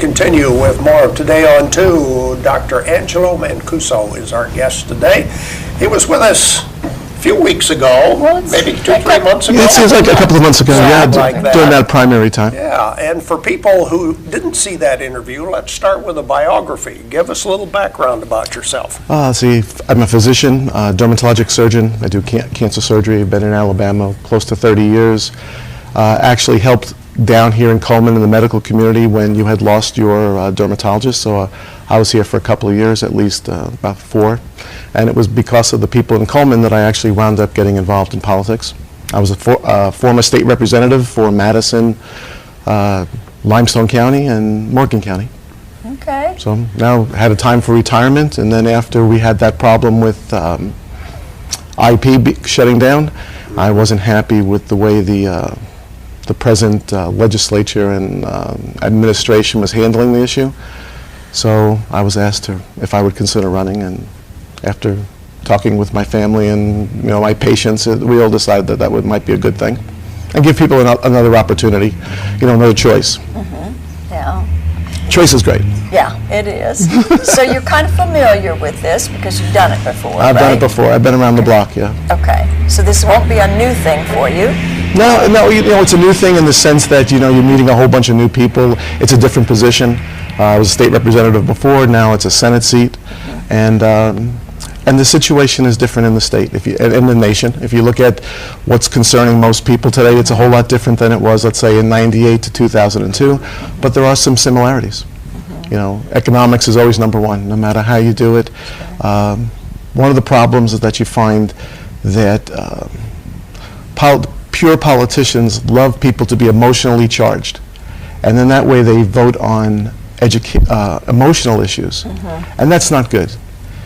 continue with more of Today on 2. Dr. Angelo Mancuso is our guest today. He was with us a few weeks ago, maybe 2-3 months ago. It seems like a couple of months ago, during that primary time. Yeah, and for people who didn't see that interview, let's start with a biography. Give us a little background about yourself. See, I'm a physician, dermatologic surgeon. I do cancer surgery. I've been in Alabama close to 30 years. Actually helped down here in Cullman in the medical community when you had lost your dermatologist. So I was here for a couple of years, at least about 4. And it was because of the people in Cullman that I actually wound up getting involved in politics. I was a former state representative for Madison, Limestone County, and Morgan County. Okay. So now had a time for retirement, and then after we had that problem with IP shutting down, I wasn't happy with the way the present legislature and administration was handling the issue. So I was asked if I would consider running, and after talking with my family and my patients, we all decided that might be a good thing, and give people another opportunity, another choice. Mm-hmm. Yeah. Choice is great. Yeah, it is. So you're kind of familiar with this because you've done it before, I've done it before. I've been around the block, yeah. Okay. So this won't be a new thing for you. No, it's a new thing in the sense that, you're meeting a whole bunch of new people. It's a different position. I was a state representative before, now it's a Senate seat. And the situation is different in the state, in the nation. If you look at what's concerning most people today, it's a whole lot different than it was, let's say, in '98 to 2002. But there are some similarities. Economics is always number one, no matter how you do it. One of the problems is that you find that pure politicians love people to be emotionally charged, and then that way they vote on emotional issues, and that's not good.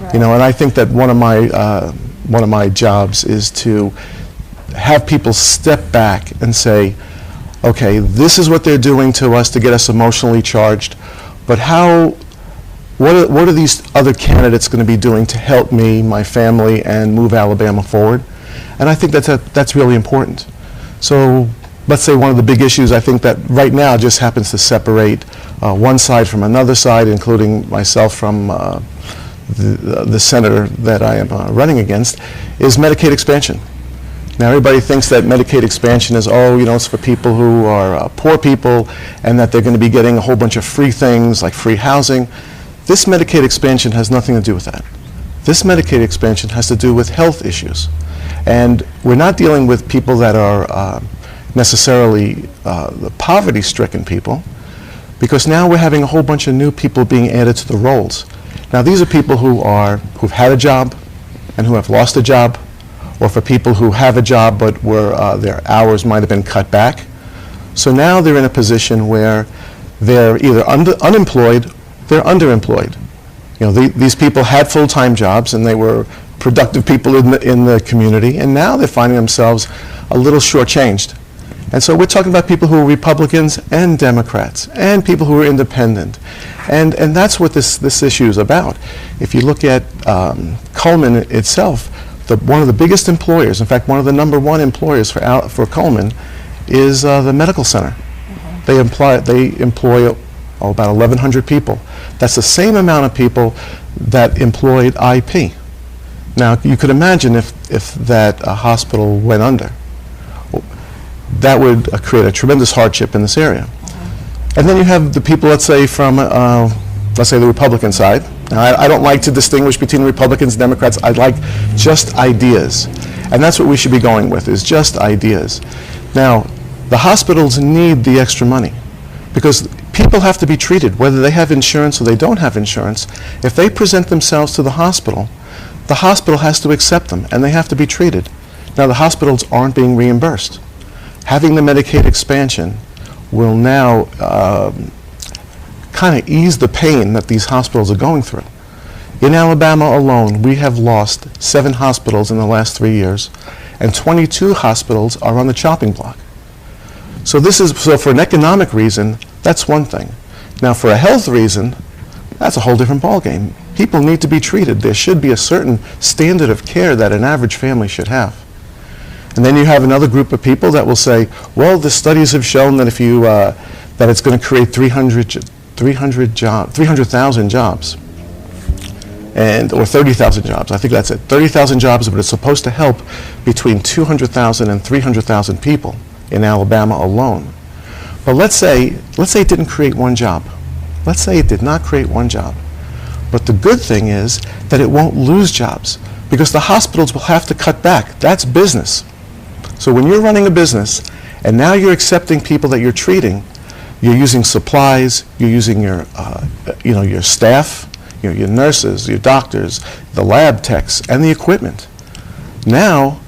Right. And I think that one of my jobs is to have people step back and say, okay, this is what they're doing to us to get us emotionally charged, but what are these other candidates going to be doing to help me, my family, and move Alabama forward? And I think that's really important. So let's say one of the big issues I think that right now just happens to separate one side from another side, including myself from the senator that I am running against, is Medicaid expansion. Now everybody thinks that Medicaid expansion is, it's for people who are poor people, and that they're going to be getting a whole bunch of free things like free housing. This Medicaid expansion has nothing to do with that. This Medicaid expansion has to do with health issues. And we're not dealing with people that are necessarily the poverty-stricken people, because now we're having a whole bunch of new people being added to the rolls. Now these are people who've had a job and who have lost a job, or for people who have a job but their hours might have been cut back. So now they're in a position where they're either unemployed, they're underemployed. These people had full-time jobs and they were productive people in the community, and now they're finding themselves a little shortchanged. And so we're talking about people who are Republicans and Democrats, and people who are independent. And that's what this issue is about. If you look at Cullman itself, one of the biggest employers, in fact, one of the #1 employers for Cullman is the medical center. They employ about 1,100 people. That's the same amount of people that employed IP. Now, you could imagine if that hospital went under. That would create a tremendous hardship in this area. And then you have the people, let's say, from, let's say, the Republican side. Now, I don't like to distinguish between Republicans and Democrats. I like just ideas. And that's what we should be going with, is just ideas. Now, the hospitals need the extra money, because people have to be treated, whether they have insurance or they don't have insurance. If they present themselves to the hospital has to accept them, and they have to be treated. Now, the hospitals aren't being reimbursed. Having the Medicaid expansion will now kind of ease the pain that these hospitals are going through. In Alabama alone, we have lost 7 hospitals in the last 3 years, and 22 hospitals are on the chopping block. So for an economic reason, that's one thing. Now, for a health reason, that's a whole different ballgame. People need to be treated. There should be a certain standard of care that an average family should have. And then you have another group of people that will say, well, the studies have shown that that it's going to create 300,000 jobs, or 30,000 jobs. I think that's it. 30,000 jobs, but it's supposed to help between 200,000 and 300,000 people in Alabama alone. But let's say it didn't create one job. Let's say it did not create one job. But the good thing is that it won't lose jobs, because the hospitals will have to cut back. That's business. So when you're running a business and now you're accepting people that you're treating, you're using supplies, you're using your staff, your nurses, your doctors, the lab techs, and the equipment. Now,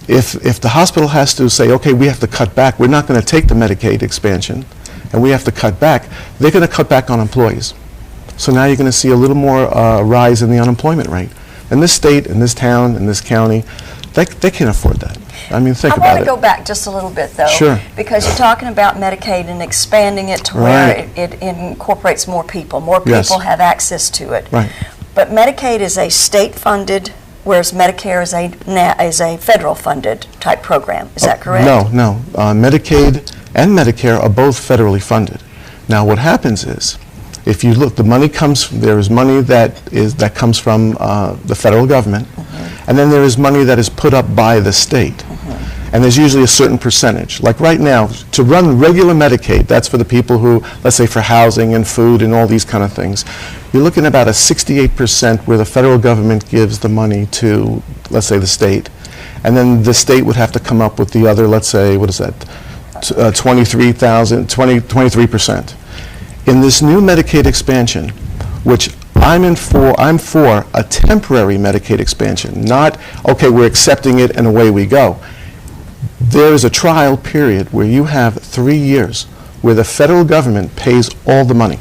if the hospital has to say, okay, we have to cut back, we're not going to take the Medicaid expansion, and we have to cut back, they're going to cut back on employees. So now you're going to see a little more rise in the unemployment rate. In this state, in this town, in this county, they can't afford that. I mean, think about it. I want to go back just a little bit, though. Sure. Because you're talking about Medicaid and expanding it to where it incorporates more people. More people have access to it. Right. But Medicaid is a state-funded, whereas Medicare is a federal-funded type program. Is that correct? No. Medicaid and Medicare are both federally funded. Now, what happens is, if you look, there is money that comes from the federal government, and then there is money that is put up by the state. And there's usually a certain percentage. Like right now, to run regular Medicaid, that's for the people who, let's say for housing and food and all these kind of things, you're looking at about a 68% where the federal government gives the money to, let's say, the state. And then the state would have to come up with the other, let's say, what is that, 23%. In this new Medicaid expansion, which I'm for a temporary Medicaid expansion, not, okay, we're accepting it and away we go. There is a trial period where you have 3 years where the federal government pays all the money.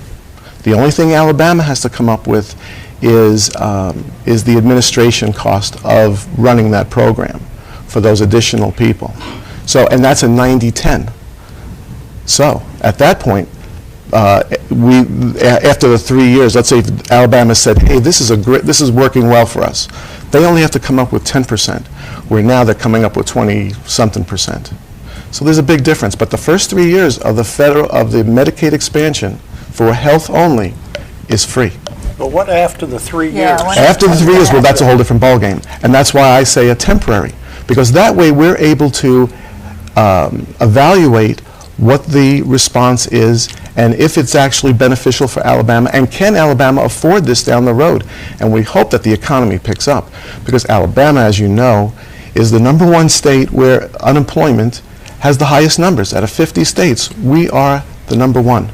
The only thing Alabama has to come up with is the administration cost of running that program for those additional people. So, and that's a 90-10. So, at that point, after the 3 years, let's say Alabama said, hey, this is working well for us. They only have to come up with 10%, where now they're coming up with 20-something%. So there's a big difference. But the first 3 years of the Medicaid expansion for health only is free. But what after the 3 years? After the 3 years, well, that's a whole different ballgame. And that's why I say a temporary, because that way we're able to evaluate what the response is and if it's actually beneficial for Alabama, and can Alabama afford this down the road. And we hope that the economy picks up, because Alabama, as you know, is the #1 state where unemployment has the highest numbers. Out of 50 states, we are the #1.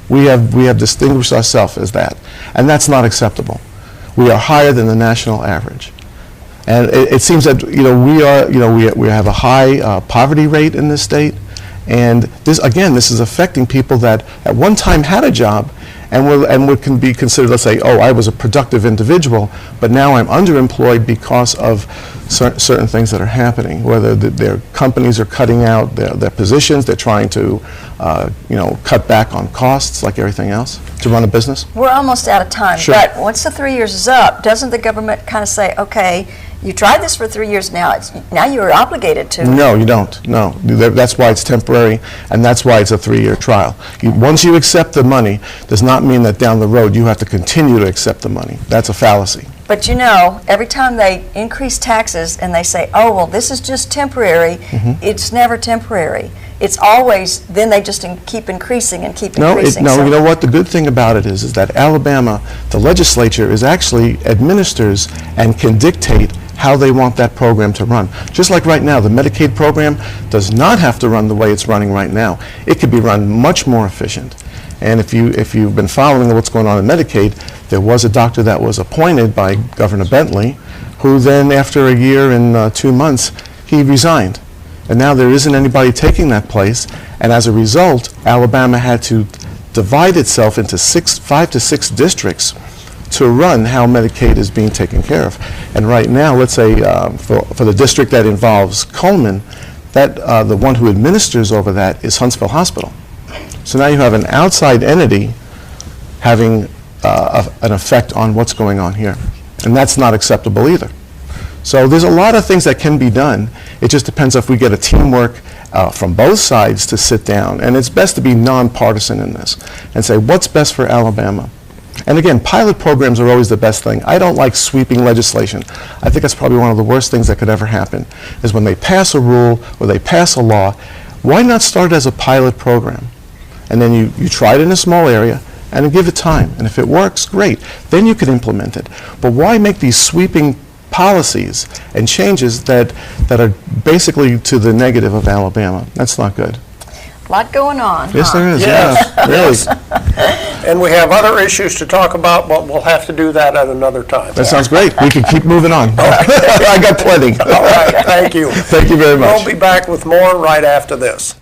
We have distinguished ourselves as that, and that's not acceptable. We are higher than the national average. And it seems that we have a high poverty rate in this state. And this is affecting people that at one time had a job and can be considered, let's say, oh, I was a productive individual, but now I'm underemployed because of certain things that are happening, whether their companies are cutting out their positions, they're trying to cut back on costs like everything else to run a business. We're almost out of time, Sure. But once the 3 years is up, doesn't the government kind of say, okay, you tried this for 3 years now, now you're obligated to? No, you don't. No. That's why it's temporary, and that's why it's a 3-year trial. Once you accept the money, does not mean that down the road you have to continue to accept the money. That's a fallacy. But every time they increase taxes and they say, oh, well, this is just temporary, it's never temporary. It's always, then they just keep increasing and keep increasing. No, you know what? The good thing about it is that Alabama, the legislature, actually administers and can dictate how they want that program to run. Just like right now, the Medicaid program does not have to run the way it's running right now. It could be run much more efficient. And if you've been following what's going on in Medicaid, there was a doctor that was appointed by Governor Bentley, who then, after a year and 2 months, he resigned. And now there isn't anybody taking that place, and as a result, Alabama had to divide itself into 5 to 6 districts to run how Medicaid is being taken care of. And right now, let's say for the district that involves Cullman, the one who administers over that is Huntsville Hospital. So now you have an outside entity having an effect on what's going on here. And that's not acceptable either. So there's a lot of things that can be done. It just depends if we get a teamwork from both sides to sit down, and it's best to be nonpartisan in this, and say, what's best for Alabama? And again, pilot programs are always the best thing. I don't like sweeping legislation. I think that's probably one of the worst things that could ever happen, is when they pass a rule or they pass a law, why not start as a pilot program? And then you try it in a small area, and then give it time. And if it works, great. Then you can implement it. But why make these sweeping policies and changes that are basically to the negative of Alabama? That's not good. A lot going on, Yes, huh? there is. Yes, Yeah, really. And we have other issues to talk about, but we'll have to do that at another time. That sounds great. We can keep moving on. I got plenty. All right, thank you. Thank you very much. We'll be back with more right after this.